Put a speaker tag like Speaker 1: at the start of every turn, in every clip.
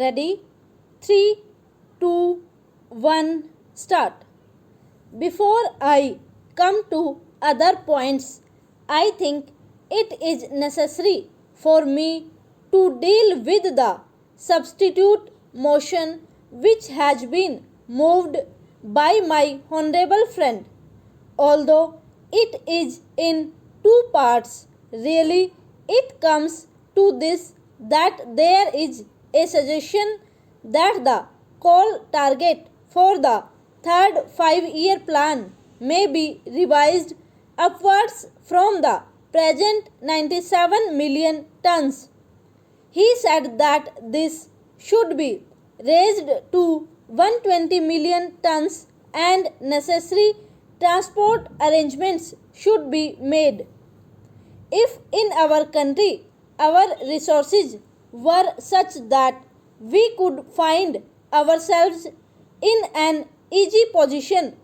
Speaker 1: Ready? 3, 2, 1, start. Before I come to other points, I think it is necessary for me to deal with the substitute motion which has been moved by my honorable friend. Although it is in two parts, really it comes to this that there is a suggestion that the call target for the third 5-year plan may be revised upwards from the present 97 million tons. He said that this should be raised to 120 million tons and necessary transport arrangements should be made. If in our country our resources were such that we could find ourselves in an easy position,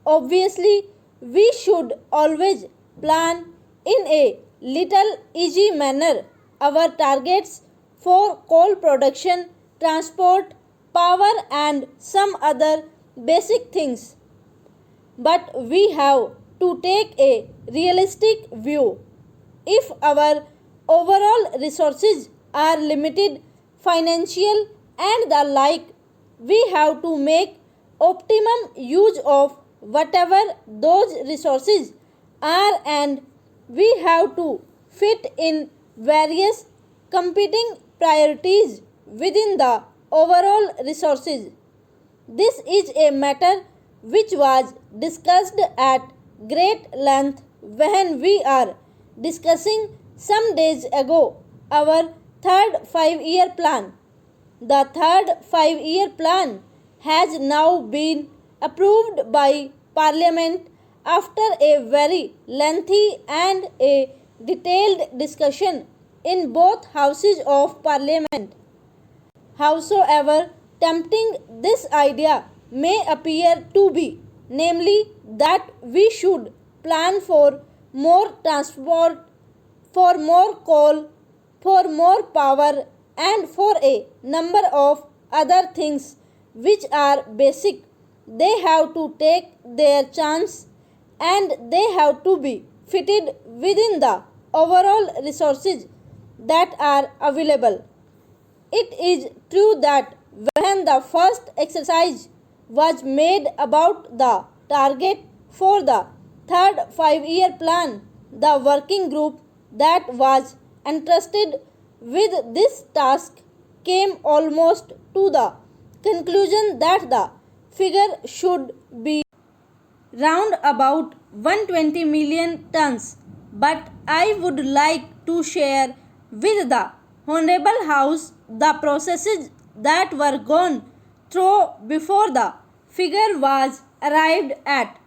Speaker 1: obviously we should always plan in a little easy manner our targets for coal production, transport, power and some other basic things. But we have to take a realistic view. If our overall resources are limited, financial and the like, we have to make optimum use of whatever those resources are and we have to fit in various competing priorities within the overall resources. This is a matter which was discussed at great length when we are discussing some days ago our third 5-year plan. The third 5-year plan has now been approved by Parliament after a very lengthy and a detailed discussion in both houses of Parliament. Howsoever tempting this idea may appear to be, namely that we should plan for more transport, for more coal, for more power and for a number of other things which are basic, they have to take their chance and they have to be fitted within the overall resources that are available. It is true that when the first exercise was made about the target for the third 5-year plan, the working group that was entrusted with this task came almost to the conclusion that the figure should be round about 120 million tons. But I would like to share with the Honorable House the processes that were gone through before the figure was arrived at.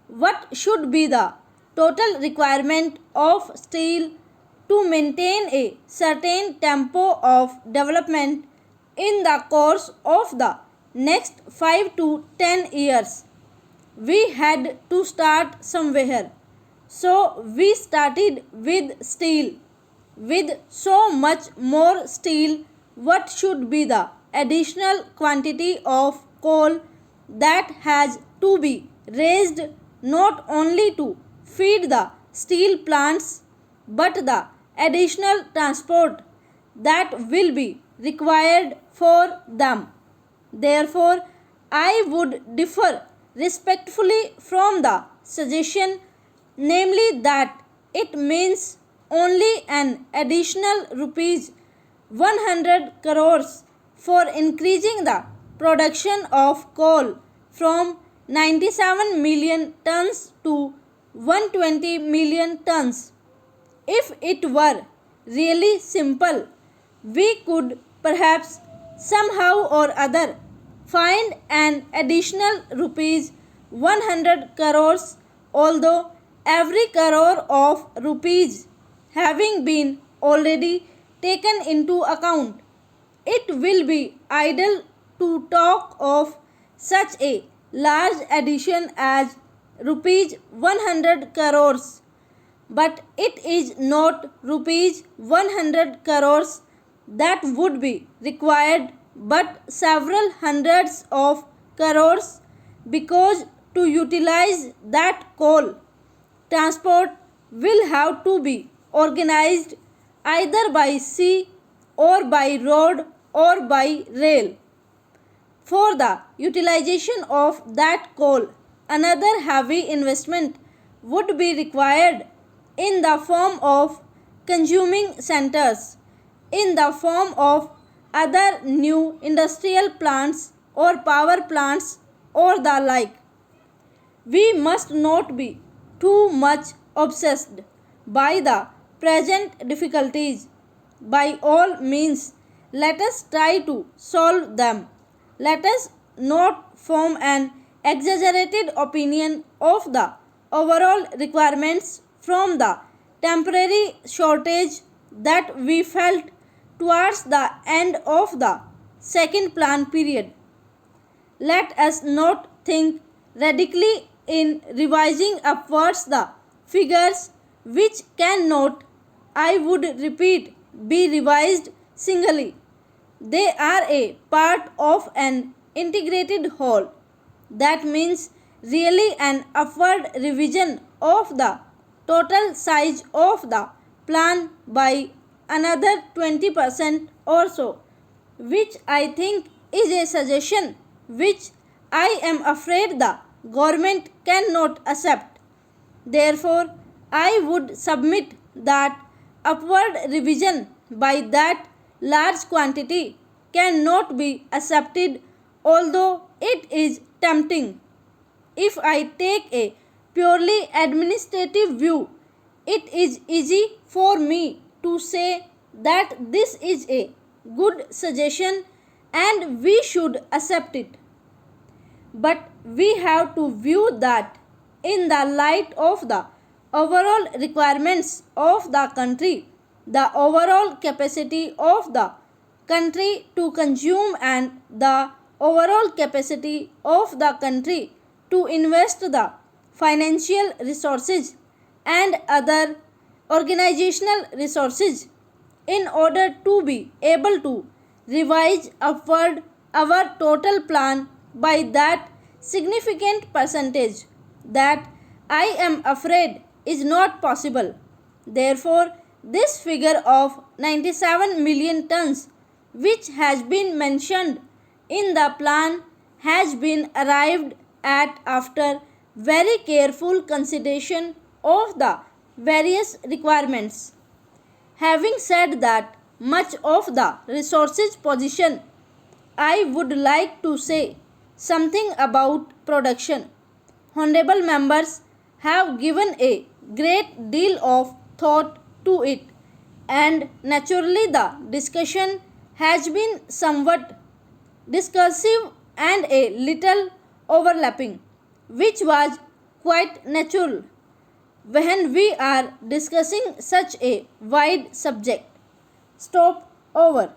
Speaker 1: What should be the total requirement of steel to maintain a certain tempo of development in the course of the next 5 to 10 years? We had to start somewhere. So we started with steel. With so much more steel, what should be the additional quantity of coal that has to be raised not only to feed the steel plants but the additional transport that will be required for them. Therefore, I would differ respectfully from the suggestion, namely that it means only an additional rupees 100 crores for increasing the production of coal from 97 million tons to 120 million tons. If it were really simple, we could perhaps somehow or other find an additional rupees 100 crores, although every crore of rupees having been already taken into account, it will be idle to talk of such a large addition as rupees 100 crores. But it is not rupees 100 crores, that would be required but several hundreds of crores, because to utilize that coal, transport will have to be organized either by sea or by road or by rail. For the utilization of that coal, another heavy investment would be required in the form of consuming centers, in the form of other new industrial plants or power plants or the like. We must not be too much obsessed by the present difficulties. By all means, let us try to solve them. Let us not form an exaggerated opinion of the overall requirements from the temporary shortage that we felt towards the end of the second plan period. Let us not think radically in revising upwards the figures, which cannot, I would repeat, be revised singly. They are a part of an integrated whole. That means really an upward revision of the total size of the plan by another 20% or so, which I think is a suggestion which I am afraid the government cannot accept. Therefore, I would submit that upward revision by that large quantity cannot be accepted, although it is tempting. If I take a purely administrative view, it is easy for me to say that this is a good suggestion and we should accept it. But we have to view that in the light of the overall requirements of the country, the overall capacity of the country to consume, and the overall capacity of the country to invest the financial resources and other organizational resources in order to be able to revise upward our total plan by that significant percentage, that I am afraid is not possible. Therefore, this figure of 97 million tons, which has been mentioned in the plan, has been arrived at after very careful consideration of the various requirements. Having said that much of the resources position, I would like to say something about production. Honorable members have given a great deal of thought to it, and naturally the discussion has been somewhat discursive and a little overlapping, which was quite natural when we are discussing such a wide subject. Stop over.